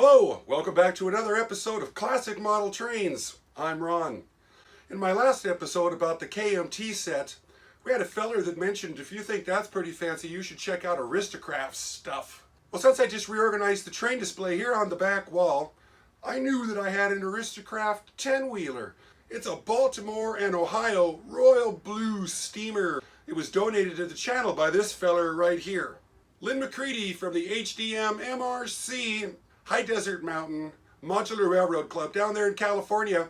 Hello, welcome back to another episode of Classic Model Trains. I'm Ron. In my last episode about the KMT set, we had a feller that mentioned if you think that's pretty fancy, you should check out Aristocraft's stuff. Well, since I just reorganized the train display here on the back wall, I knew that I had an Aristocraft 10-wheeler. It's a Baltimore and Ohio Royal Blue steamer. It was donated to the channel by this feller right here. Lynn McCready from the HDM MRC High Desert Mountain Modular Railroad Club down there in California.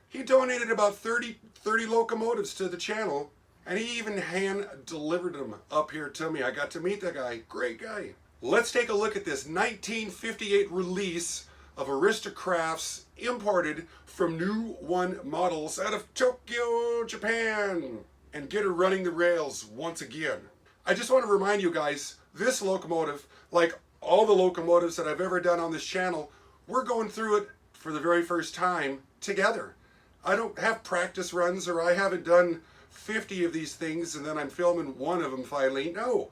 He donated about 30 locomotives to the channel, and he even hand delivered them up here to me. I got to meet the guy. Great guy. Let's take a look at this 1958 release of Aristocrafts imported from New One models out of Tokyo, Japan, and get her running the rails once again. I just want to remind you guys, this locomotive, like all the locomotives that I've ever done on this channel, we're going through it for the very first time together. I don't have practice runs, or I haven't done 50 of these things and then I'm filming one of them finally. No,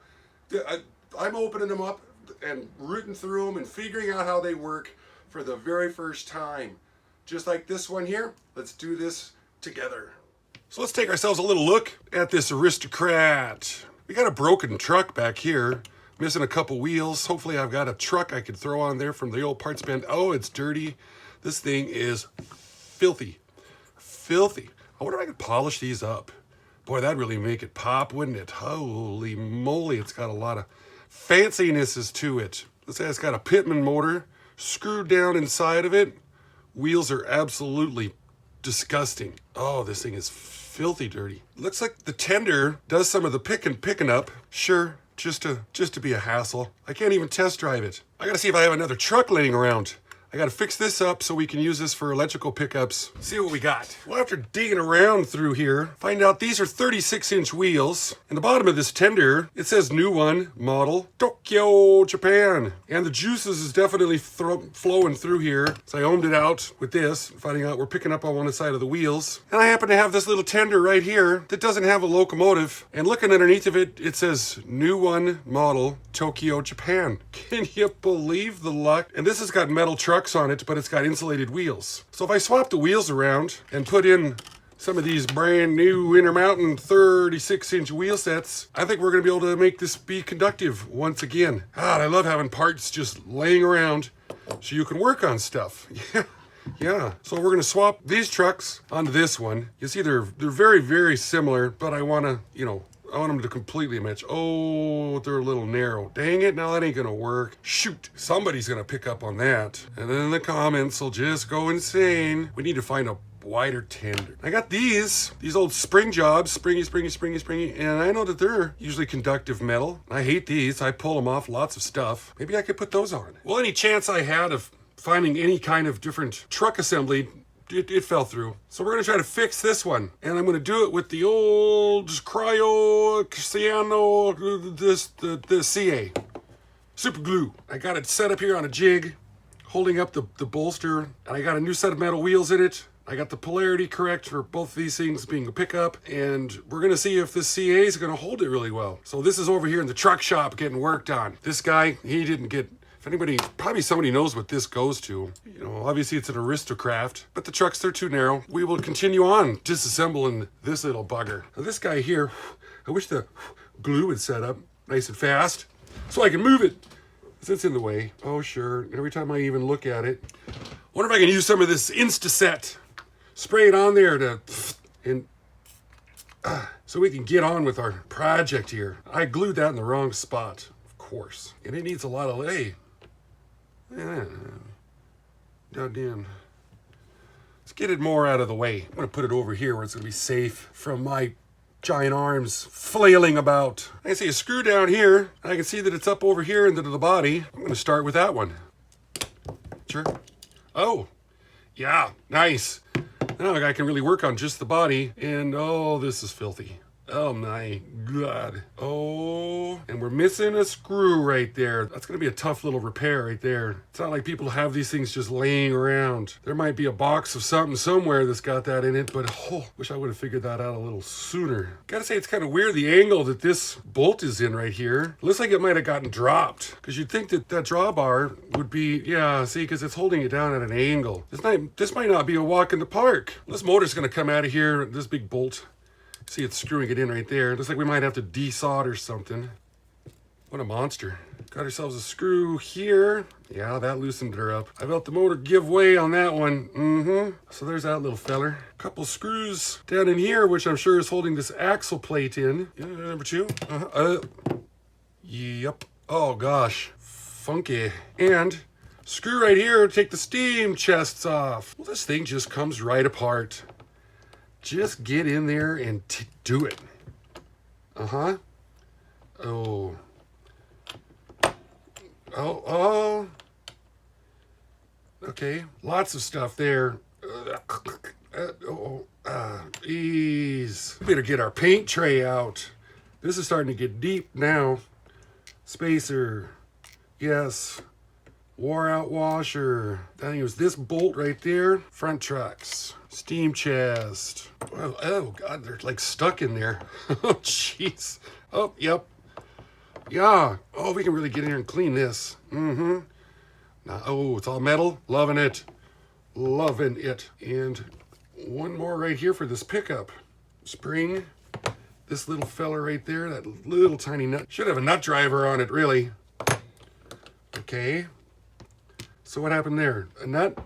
I'm opening them up and rooting through them and figuring out how they work for the very first time. Just like this one here, let's do this together. So let's take ourselves a little look at this Aristocrat. We got a broken truck back here. Missing a couple wheels. Hopefully I've got a truck I could throw on there from the old parts bin. Oh, it's dirty. This thing is filthy. Filthy. I wonder if I could polish these up. Boy, that'd really make it pop, wouldn't it? Holy moly, it's got a lot of fancinesses to it. Let's say it's got a Pitman motor screwed down inside of it. Wheels are absolutely disgusting. Oh, this thing is filthy dirty. Looks like the tender does some of the picking up. Sure. Just to be a hassle. I can't even test drive it. I gotta see if I have another truck laying around. I gotta fix this up so we can use this for electrical pickups. See what we got. Well, after digging around through here, find out these are 36-inch wheels. In the bottom of this tender, it says New One model, Tokyo, Japan. And the juices is definitely flowing through here. So I ohmed it out with this, finding out we're picking up on one side of the wheels. And I happen to have this little tender right here that doesn't have a locomotive. And looking underneath of it, it says New One model, Tokyo, Japan. Can you believe the luck? And this has got metal trucks on it, but it's got insulated wheels. So if I swap the wheels around and put in some of these brand new Intermountain 36-inch wheel sets, I think we're going to be able to make this be conductive once again. God, I love having parts just laying around so you can work on stuff. Yeah. So we're going to swap these trucks onto this one. You see they're very, very similar, but I want to, I want them to completely match. Oh, they're a little narrow. Dang it, now that ain't gonna work. Shoot, somebody's gonna pick up on that. And then the comments will just go insane. We need to find a wider tender. I got these old spring jobs, springy, and I know that they're usually conductive metal. I hate these, I pull them off lots of stuff. Maybe I could put those on. Well, any chance I had of finding any kind of different truck assembly, it fell through. So we're going to try to fix this one. And I'm going to do it with the old Cryo Ciano, the CA. Super glue. I got it set up here on a jig, holding up the bolster. And I got a new set of metal wheels in it. I got the polarity correct for both of these things being a pickup. And we're going to see if this CA is going to hold it really well. So this is over here in the truck shop getting worked on. This guy, he didn't get... If anybody, probably somebody knows what this goes to. Obviously it's an Aristocraft, but the trucks, they're too narrow. We will continue on disassembling this little bugger. Now this guy here, I wish the glue would set up nice and fast so I can move it, because it's in the way. Oh sure, every time I even look at it. Wonder if I can use some of this Instaset. Spray it on there so we can get on with our project here. I glued that in the wrong spot, of course. And it needs a lot of Yeah. Goddamn. Let's get it more out of the way. I'm going to put it over here where it's going to be safe from my giant arms flailing about. I can see a screw down here. I can see that it's up over here into the body. I'm going to start with that one. Sure. Oh, yeah, nice. Now I can really work on just the body. And oh, this is filthy. Oh my God. Oh, and we're missing a screw right there. That's gonna be a tough little repair right there. It's not like people have these things just laying around. There might be a box of something somewhere that's got that in it, but oh, wish I would have figured that out a little sooner. Gotta say, it's kind of weird the angle that this bolt is in right here. Looks like it might have gotten dropped, because you'd think that that drawbar would be, yeah, see, because it's holding it down at an angle. This might not be a walk in the park. This motor's gonna come out of here, this big bolt. See, it's screwing it in right there. Looks like we might have to desolder something. What a monster. Got ourselves a screw here. Yeah, that loosened her up. I felt the motor give way on that one. So there's that little feller. Couple screws down in here, which I'm sure is holding this axle plate in. Yeah, number 2. Yep. Oh, gosh. Funky. And screw right here to take the steam chests off. Well, this thing just comes right apart. Just get in there and do it. Oh. Okay, lots of stuff there. Ease. We better get our paint tray out. This is starting to get deep now. Spacer. Yes. Wore out washer. Then use this bolt right there. Front trucks. Steam chest. Oh God, they're like stuck in there. Oh jeez. Oh, yep. Yeah. Oh, we can really get in here and clean this. Now, oh, it's all metal. Loving it. Loving it. And one more right here for this pickup. Spring. This little fella right there. That little tiny nut. Should have a nut driver on it, really. Okay. So what happened there? A nut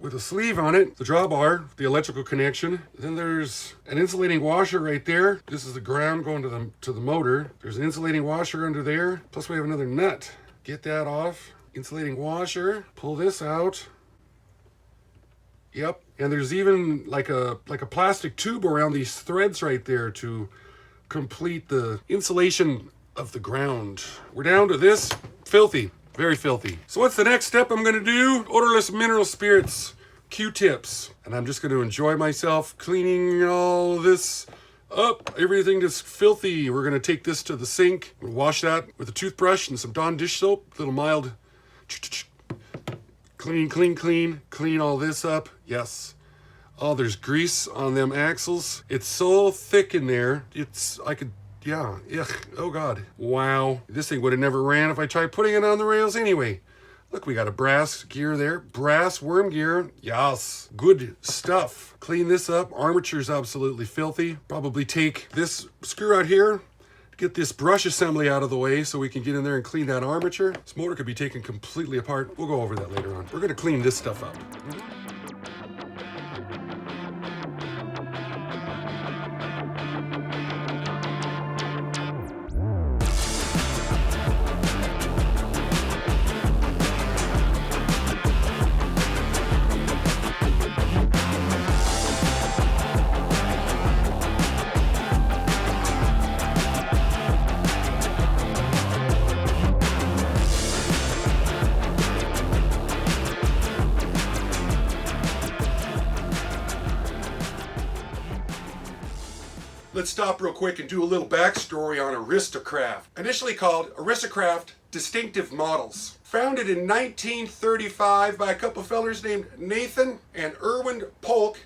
with a sleeve on it, the drawbar, the electrical connection. Then there's an insulating washer right there. This is the ground going to the motor. There's an insulating washer under there. Plus we have another nut. Get that off. Insulating washer. Pull this out. Yep. And there's even like a plastic tube around these threads right there to complete the insulation of the ground. We're down to this. Filthy. Very filthy. So what's the next step I'm going to do? Odorless mineral spirits, Q-tips. And I'm just going to enjoy myself cleaning all this up. Everything that's filthy. We're going to take this to the sink. Wash that with a toothbrush and some Dawn dish soap. Little mild. Clean, clean, clean. Clean all this up. Yes. Oh, there's grease on them axles. It's so thick in there. Yeah, oh God. Wow. This thing would have never ran if I tried putting it on the rails anyway. Look, we got a brass gear there. Brass worm gear. Yes. Good stuff. Clean this up. Armature's absolutely filthy. Probably take this screw out here, get this brush assembly out of the way so we can get in there and clean that armature. This motor could be taken completely apart. We'll go over that later on. We're going to clean this stuff up. Let's stop real quick and do a little backstory on Aristocraft. Initially called Aristocraft Distinctive Models. Founded in 1935 by a couple fellers named Nathan and Irwin Polk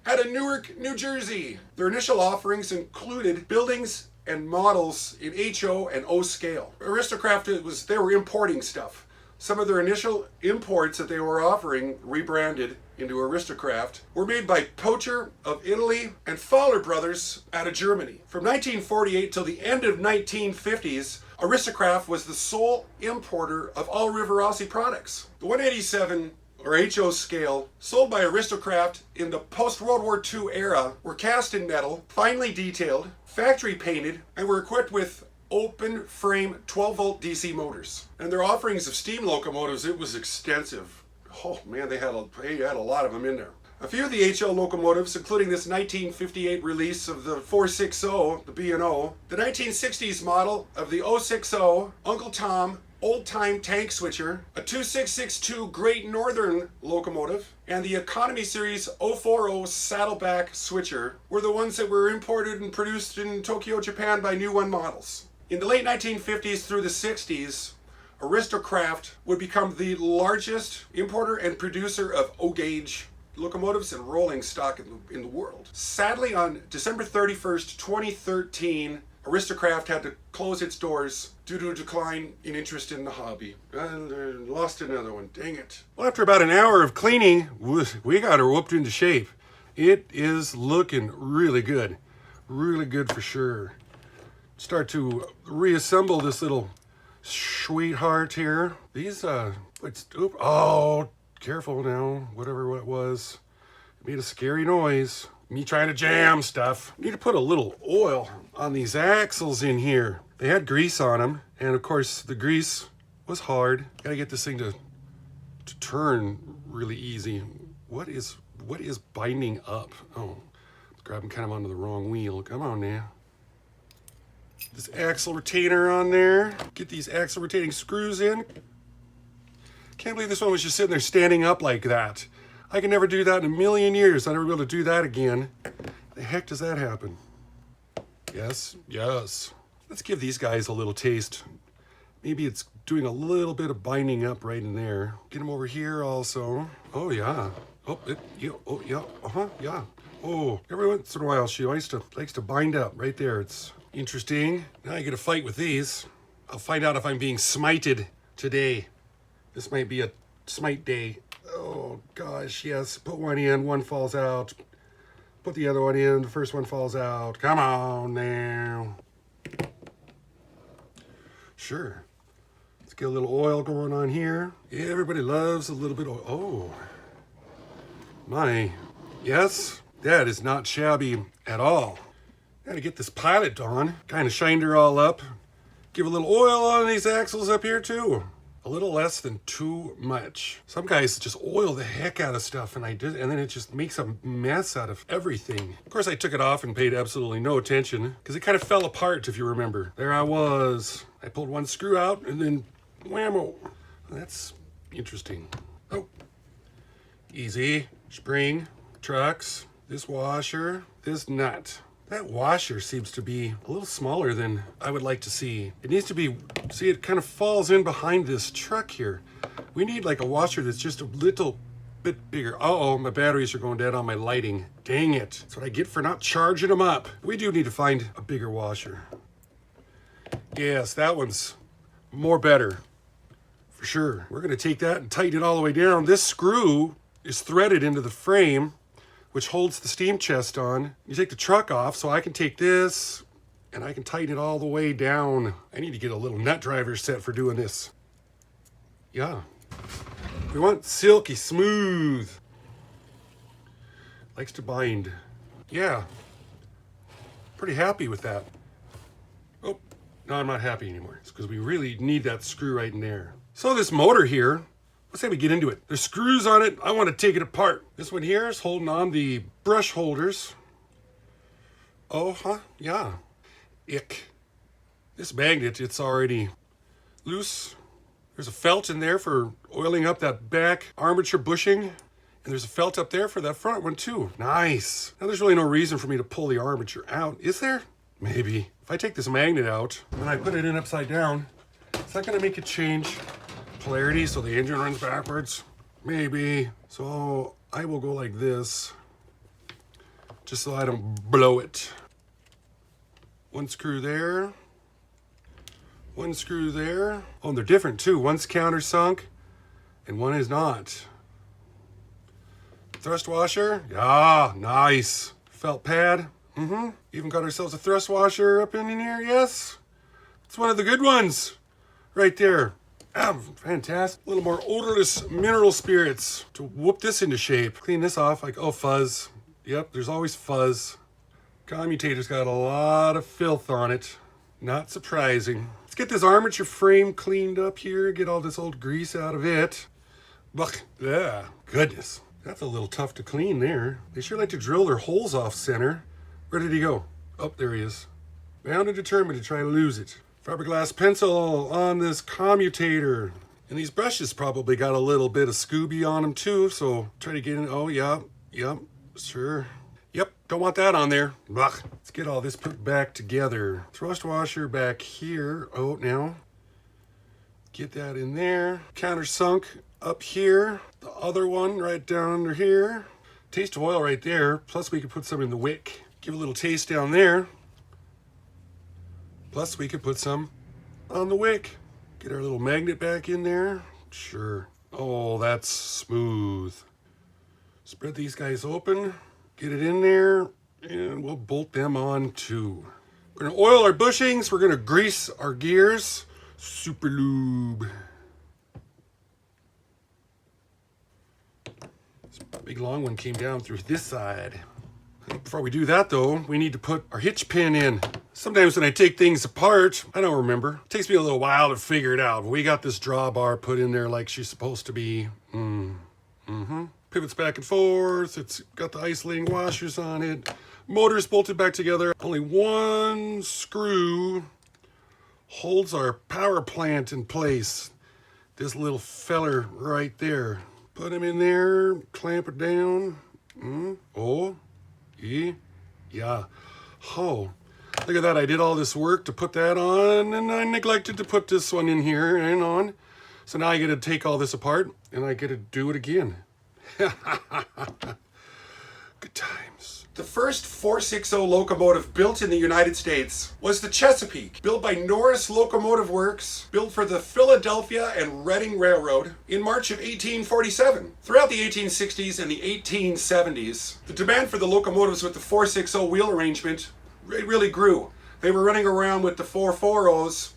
out of Newark, New Jersey. Their initial offerings included buildings and models in HO and O scale. Aristocraft, they were importing stuff. Some of their initial imports that they were offering, rebranded into Aristocraft, were made by Pocher of Italy and Fowler Brothers out of Germany. From 1948 till the end of 1950s, Aristocraft was the sole importer of all Rivarossi products. The 187 or HO scale sold by Aristocraft in the post-World War II era were cast in metal, finely detailed, factory painted, and were equipped with open frame 12-volt DC motors. And their offerings of steam locomotives, it was extensive. Oh man, they had a lot of them in there. A few of the HO locomotives, including this 1958 release of the 460, the B&O, the 1960s model of the 060, Uncle Tom, old-time tank switcher, a 2662 Great Northern locomotive, and the Economy Series 040 saddleback switcher were the ones that were imported and produced in Tokyo, Japan by New One models. In the late 1950s through the 60s, Aristo would become the largest importer and producer of O-gauge locomotives and rolling stock in the world. Sadly, on December 31st, 2013, Aristo had to close its doors due to a decline in interest in the hobby. And lost another one, dang it. Well, after about an hour of cleaning, we got her whooped into shape. It is looking really good for sure. Start to reassemble this little sweetheart here. These, oh, careful now, whatever it was. It made a scary noise. Me trying to jam stuff. Need to put a little oil on these axles in here. They had grease on them, and of course the grease was hard. Gotta get this thing to turn really easy. What is binding up? Oh, grabbing kind of onto the wrong wheel. Come on now. This axle retainer on there. Get these axle retaining screws in. Can't believe this one was just sitting there standing up like that. I can never do that in a million years. I'll never be able to do that again. The heck does that happen? Yes. Let's give these guys a little taste. Maybe it's doing a little bit of binding up right in there. Get them over here also. Oh yeah. Oh yeah. Oh, every once in a while she likes to bind up right there. It's interesting. Now I get a fight with these. I'll find out if I'm being smited today. This might be a smite day. Oh gosh, yes. Put one in, one falls out. Put the other one in, the first one falls out. Come on now. Sure. Let's get a little oil going on here. Yeah, everybody loves a little bit of oil. Oh. My. Yes, that is not shabby at all. Gotta get this pilot on. Kind of shined her all up. Give a little oil on these axles up here too. A little less than too much. Some guys just oil the heck out of stuff, and then it just makes a mess out of everything. Of course, I took it off and paid absolutely no attention because it kind of fell apart, if you remember. There I was. I pulled one screw out and then whammo. That's interesting. Oh, easy. Spring, trucks, this washer, this nut. That washer seems to be a little smaller than I would like to see. It needs to be, see, it kind of falls in behind this truck here. We need like a washer that's just a little bit bigger. Uh-oh, my batteries are going dead on my lighting. Dang it. That's what I get for not charging them up. We do need to find a bigger washer. Yes, that one's more better, for sure. We're gonna take that and tighten it all the way down. This screw is threaded into the frame, which holds the steam chest on. You take the truck off, so I can take this and I can tighten it all the way down. I need to get a little nut driver set for doing this. Yeah. We want silky smooth. Likes to bind. Yeah. Pretty happy with that. Oh, no, I'm not happy anymore. It's because we really need that screw right in there. So this motor here, let's say we get into it. There's screws on it. I want to take it apart. This one here is holding on the brush holders. Oh, yeah. Ick. This magnet, it's already loose. There's a felt in there for oiling up that back armature bushing. And there's a felt up there for that front one too. Nice. Now there's really no reason for me to pull the armature out. Is there? Maybe. If I take this magnet out and I put it in upside down, is that going to make it change polarity so the engine runs backwards? Maybe. So I will go like this just so I don't blow it. One screw there. One screw there. Oh, and they're different too. One's countersunk and one is not. Thrust washer. Ah, nice. Felt pad. Even got ourselves a thrust washer up in here. Yes. It's one of the good ones right there. Ah, fantastic. A little more odorless mineral spirits to whoop this into shape. Clean this off like, oh, fuzz. Yep, there's always fuzz. Commutator's got a lot of filth on it. Not surprising. Let's get this armature frame cleaned up here. Get all this old grease out of it. Ugh, yeah, goodness. That's a little tough to clean there. They sure like to drill their holes off center. Where did he go? Oh, there he is. Bound and determined to try to lose it. Fiberglass pencil on this commutator. And these brushes probably got a little bit of Scooby on them too, so try to get in. Oh, yeah, yep, sure. Yep, don't want that on there. Blah. Let's get all this put back together. Thrust washer back here. Oh, now. Get that in there. Countersunk up here. The other one right down under here. Taste of oil right there. Plus we could put some in the wick. Give a little taste down there. Plus we could put some on the wick. Get our little magnet back in there. Sure. Oh, that's smooth. Spread these guys open. Get it in there. And we'll bolt them on too. We're going to oil our bushings. We're going to grease our gears. Super lube. This big long one came down through this side. Before we do that though, we need to put our hitch pin in. Sometimes when I take things apart, I don't remember. It takes me a little while to figure it out. We got this drawbar put in there like she's supposed to be. Pivots back and forth. It's got the isolating washers on it. Motor's bolted back together. Only one screw holds our power plant in place. This little feller right there. Put him in there, clamp it down. Oh, yeah. Oh, look at that. I did all this work to put that on, and I neglected to put this one in here and on. So now I get to take all this apart, and I get to do it again. Good times. The first 460 locomotive built in the United States was the Chesapeake, built by Norris Locomotive Works, built for the Philadelphia and Reading Railroad in March of 1847. Throughout the 1860s and the 1870s, the demand for the locomotives with the 460 wheel arrangement really grew. They were running around with the 440s,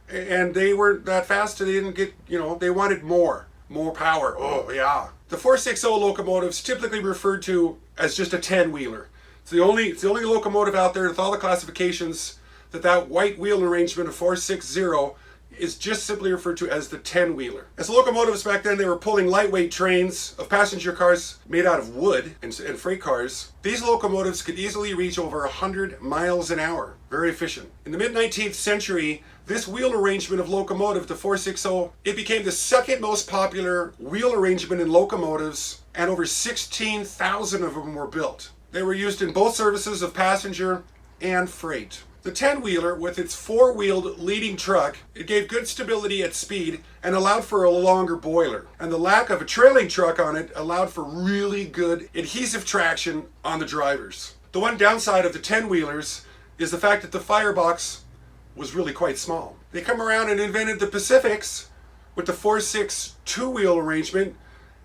and they weren't that fast, and they didn't get, they wanted more power. Oh, yeah. The 460 locomotives typically referred to as just a 10-wheeler. It's the only locomotive out there with all the classifications that white wheel arrangement of 460 is just simply referred to as the 10-wheeler. As locomotives back then, they were pulling lightweight trains of passenger cars made out of wood and freight cars. These locomotives could easily reach over 100 miles an hour. Very efficient. In the mid-19th century, this wheel arrangement of locomotive, the 460, it became the second most popular wheel arrangement in locomotives, and over 16,000 of them were built. They were used in both services of passenger and freight. The 10-wheeler, with its four-wheeled leading truck, it gave good stability at speed and allowed for a longer boiler. And the lack of a trailing truck on it allowed for really good adhesive traction on the drivers. The one downside of the 10-wheelers is the fact that the firebox was really quite small. They come around and invented the Pacifics with the 4.6 two-wheel arrangement,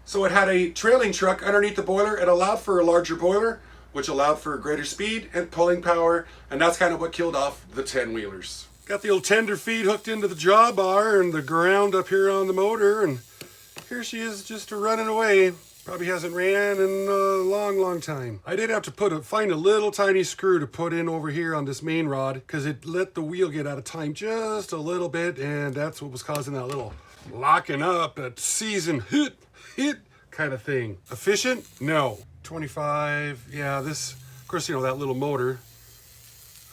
so it had a trailing truck underneath the boiler. It allowed for a larger boiler, which allowed for greater speed and pulling power, and that's kind of what killed off the 10-wheelers. Got the old tender feed hooked into the drawbar and the ground up here on the motor, and here she is just running away. Probably hasn't ran in a long time. I did have to find a little tiny screw to put in over here on this main rod, because it let the wheel get out of time just a little bit, and that's what was causing that little locking up, that season hit kind of thing. Efficient? No. 25, yeah, this, of course, that little motor,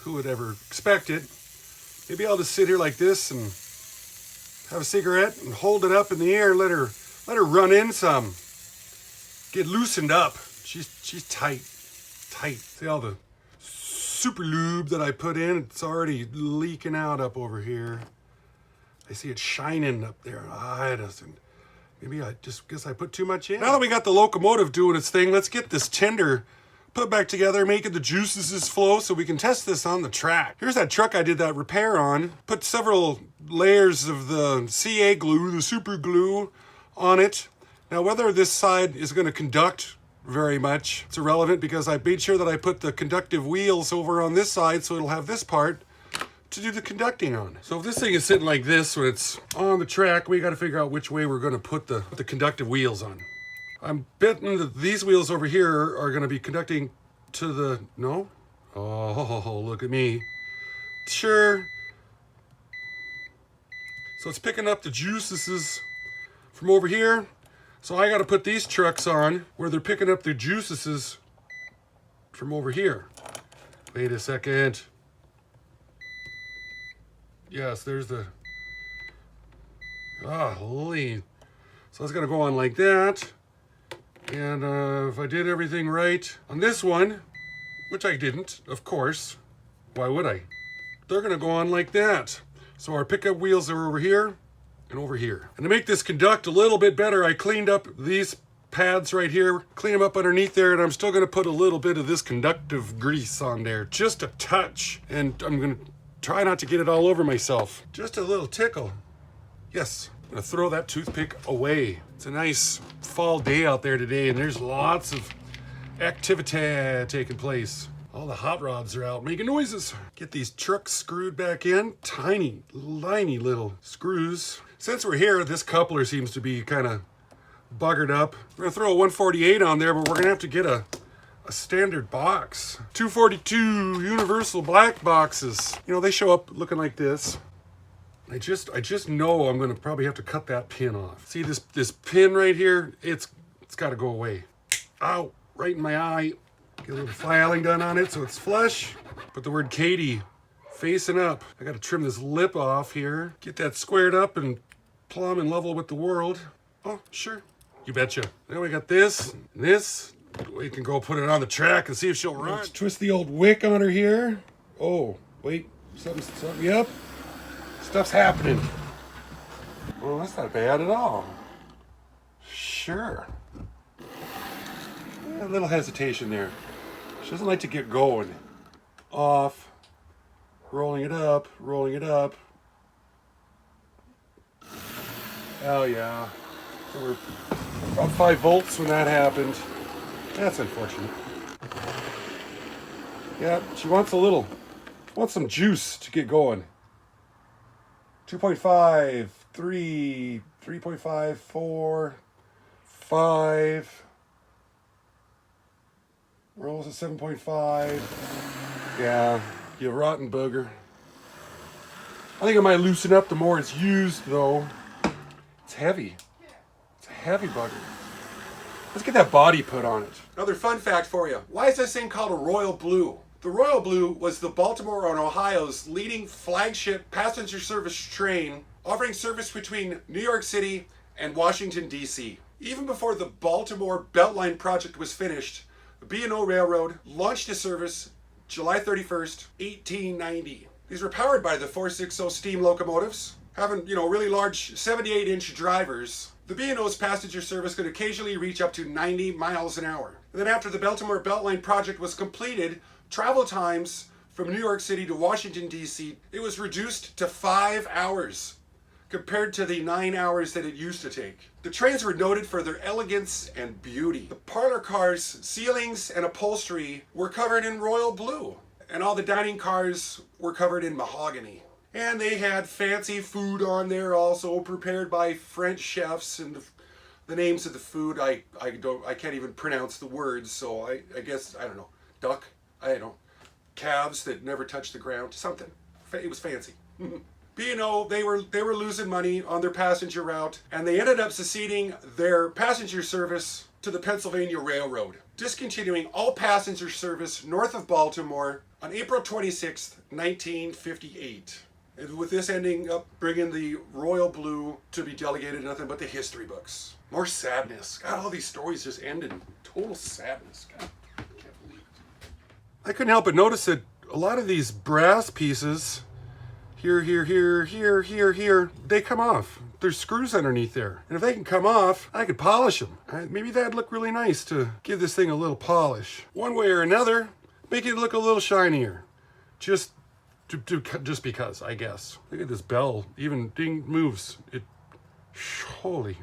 who would ever expect it? Maybe I'll just sit here like this and have a cigarette and hold it up in the air and let her run in some. Get loosened up. She's tight. See all the super lube that I put in? It's already leaking out up over here. I see it shining up there. It doesn't. Maybe I just guess I put too much in. Now that we got the locomotive doing its thing, let's get this tender put back together, making the juices flow so we can test this on the track. Here's that truck I did that repair on. Put several layers of the CA glue, the super glue, on it. Now whether this side is going to conduct very much, it's irrelevant, because I made sure that I put the conductive wheels over on this side so it'll have this part to do the conducting on. So if this thing is sitting like this when it's on the track, we got to figure out which way we're going to put the conductive wheels on. I'm betting that these wheels over here are going to be conducting to the, no? Oh, look at me. Sure. So it's picking up the juices from over here. So I got to put these trucks on where they're picking up the juices from over here. Wait a second. Yes, there's the... Holy. So it's going to go on like that. And if I did everything right on this one, which I didn't, of course, why would I? They're going to go on like that. So our pickup wheels are over here and over here. And to make this conduct a little bit better, I cleaned up these pads right here, clean them up underneath there, and I'm still going to put a little bit of this conductive grease on there, just a touch. And I'm going to try not to get it all over myself. Just a little tickle. Yes, I'm going to throw that toothpick away. It's a nice fall day out there today, and there's lots of activity taking place. All the hot rods are out making noises. Get these trucks screwed back in. Tiny little screws. Since we're here, this coupler seems to be kind of buggered up. We're gonna throw a 148 on there, but we're gonna have to get a standard box. 242 universal black boxes. You know, they show up looking like this. I just know I'm gonna probably have to cut that pin off. See this pin right here? It's gotta go away. Ow, right in my eye. Get a little filing done on it so it's flush. Put the word Katie facing up. I gotta trim this lip off here. Get that squared up and plumb and level with the world. Oh, sure. You betcha. Then we got this, and this. We can go put it on the track and see if she'll run. Let's twist the old wick on her here. Oh, wait, something, yep. Stuff's happening. Well, that's not bad at all. Sure. A little hesitation there. She doesn't like to get going. Off. Rolling it up, rolling it up. Oh yeah. So we're about 5 volts when that happened. That's unfortunate. Yeah, she wants some juice to get going. 2.5, 3, 3.5, 4, 5. We're almost at 7.5. Yeah, you rotten booger. I think I might loosen up the more it's used, though. It's heavy. It's a heavy bugger. Let's get that body put on it. Another fun fact for you. Why is this thing called a Royal Blue? The Royal Blue was the Baltimore and Ohio's leading flagship passenger service train, offering service between New York City and Washington, D.C. Even before the Baltimore Beltline project was finished, the B&O Railroad launched a service July 31st, 1890. These were powered by the 460 steam locomotives, having, really large 78-inch drivers. The B&O's passenger service could occasionally reach up to 90 miles an hour. And then after the Baltimore Beltline project was completed, travel times from New York City to Washington, D.C., it was reduced to 5 hours compared to the 9 hours that it used to take. The trains were noted for their elegance and beauty. The parlor cars, ceilings, and upholstery were covered in royal blue, and all the dining cars were covered in mahogany. And they had fancy food on there also, prepared by French chefs, and the names of the food, I can't even pronounce the words, so I guess, I don't know, duck, I don't know, calves that never touched the ground, something. It was fancy. B&O, they were losing money on their passenger route, and they ended up seceding their passenger service to the Pennsylvania Railroad, discontinuing all passenger service north of Baltimore on April 26, 1958. And with this ending up bringing the Royal Blue to be delegated to nothing but the history books. More sadness. God, all these stories just end in total sadness. God, I can't believe it. I couldn't help but notice that a lot of these brass pieces, here, they come off. There's screws underneath there. And if they can come off, I could polish them. Maybe that'd look really nice to give this thing a little polish. One way or another, make it look a little shinier. Just because, I guess. Look at this bell. Even ding moves. It, holy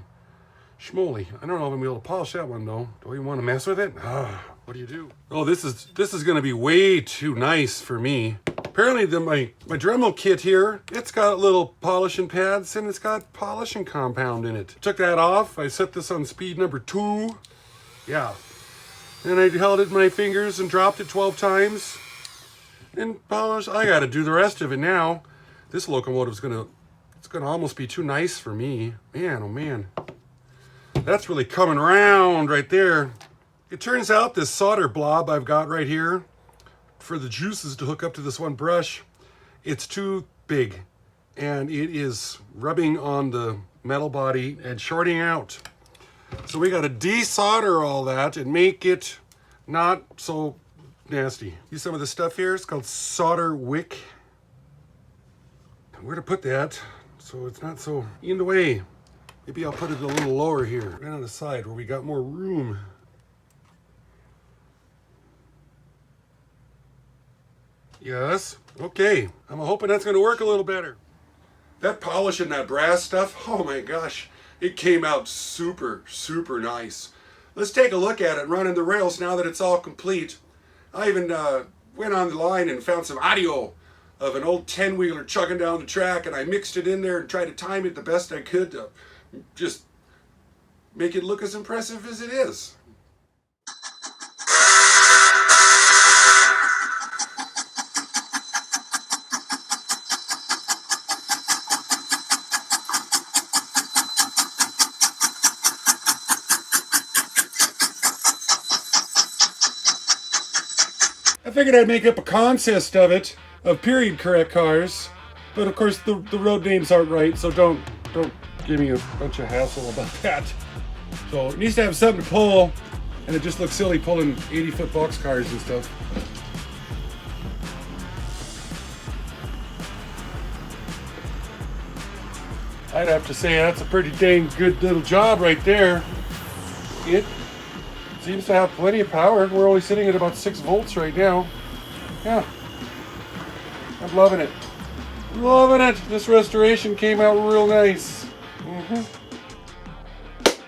schmoly. I don't know if I'm gonna be able to polish that one though. Do you want to mess with it? What do? Oh, this is gonna be way too nice for me. Apparently my Dremel kit here, it's got little polishing pads and it's got polishing compound in it. Took that off. I set this on speed number 2. Yeah. And I held it in my fingers and dropped it 12 times. And polish. I gotta do the rest of it now. This locomotive's gonna almost be too nice for me. Man, oh man. That's really coming around right there. It turns out this solder blob I've got right here for the juices to hook up to this one brush, it's too big. and it is rubbing on the metal body and shorting out. So we got to desolder all that and make it not so nasty. Use some of the stuff here. It's called solder wick. Where to put that so it's not so in the way. Maybe I'll put it a little lower here, right on the side where we got more room. Yes, okay. I'm hoping that's going to work a little better. That polish and that brass stuff, oh my gosh, it came out super, super nice. Let's take a look at it running the rails now that it's all complete. I even went online and found some audio of an old 10-wheeler chugging down the track, and I mixed it in there and tried to time it the best I could to just make it look as impressive as it is. I figured I'd make up a contest of it, of period correct cars, but of course the road names aren't right, so don't give me a bunch of hassle about that. So it needs to have something to pull, and it just looks silly pulling 80-foot box cars and stuff. I'd have to say that's a pretty dang good little job right there. It seems to have plenty of power. We're only sitting at about 6 volts right now. Yeah, I'm loving it. Loving it. This restoration came out real nice.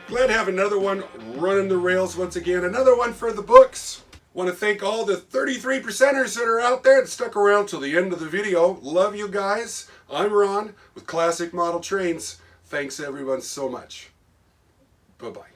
Glad to have another one running the rails once again. Another one for the books. Want to thank all the 33%ers that are out there that stuck around till the end of the video. Love you guys. I'm Ron with Classic Model Trains. Thanks everyone so much. Bye-bye.